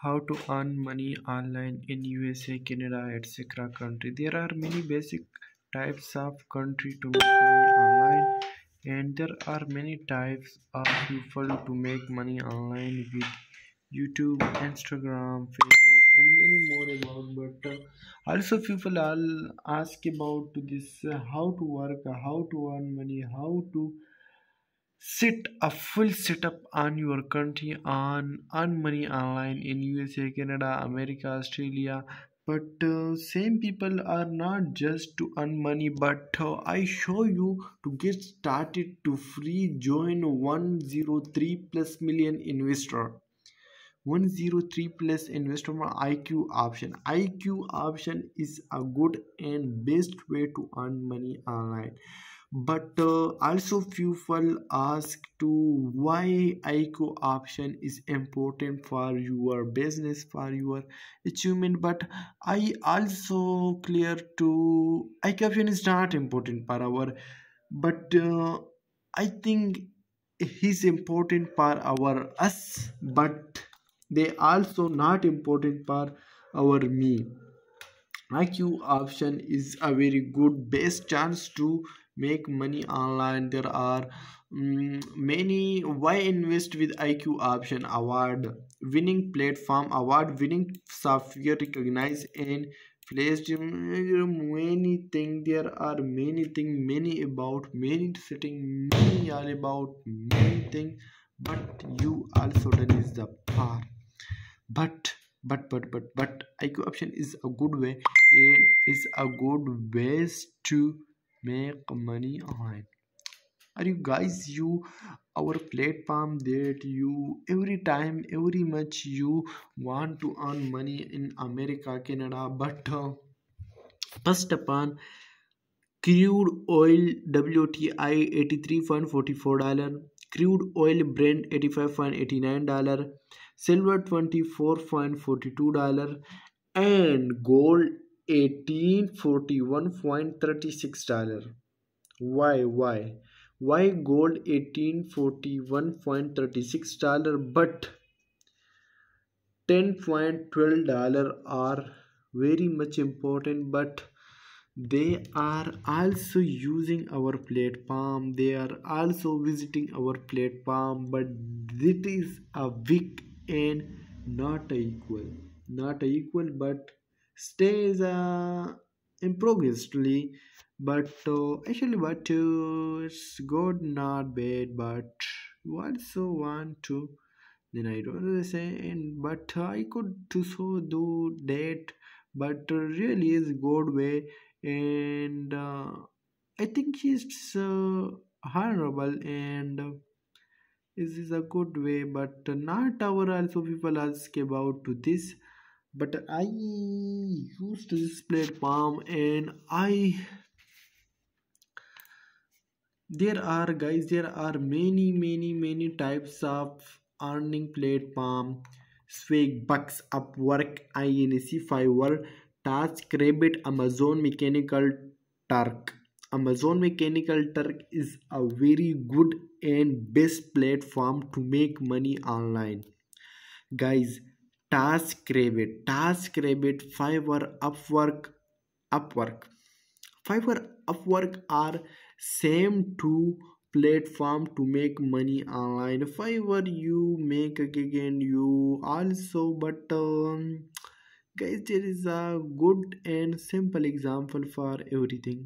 How to earn money online in USA, Canada, etc. country. There are many basic types of country to make money online, and there are many types of people to make money online with YouTube, Instagram, Facebook, and many more about. But also people all ask about this how to work, how to earn money, how to set a full setup on your country on earn money online in USA, Canada, America, Australia. But same people are not just to earn money, but I show you to get started to free join 103 plus million investor. 103 plus investor IQ option. IQ option is a good and best way to earn money online. But also people ask to why IQ option is important for your business, for your achievement. But I also clear to IQ option is not important for our, but I think is important for our us, but they also not important for our me. IQ option is a very good best chance to make money online. There are many why invest with IQ option. Award winning platform, award winning software recognized and placed many thing. There are many thing, many about many setting, many all about many thing, but you also done is the part. But IQ option is a good way and is a good ways to make money online. Are you guys you our platform that you every time every much you want to earn money in America, Canada, but first upon crude oil WTI $83.44, crude oil Brent $85.89, silver $24.42, and gold $1841.36. Why gold $1841.36 but $10.12 are very much important, but they are also using our platform, they are also visiting our platform, but it is a weak and not a equal, but stays in progressively. But actually but it's good not bad, but you also want to, then I don't know say, and but I could to so do that, but really is good way. And I think it's honorable, and this is a good way, but not our also people ask about to this. But I used this platform, and I there are guys, there are many types of earning platform. Swag, Bucks, Upwork, Inc, Fiverr, TaskRabbit, Turk. Amazon Mechanical Turk is a very good and best platform to make money online. Guys, TaskRabbit, Fiverr, Upwork. Fiverr, Upwork are same two platform to make money online. Fiverr you make again you also, but guys there is a good and simple example for everything.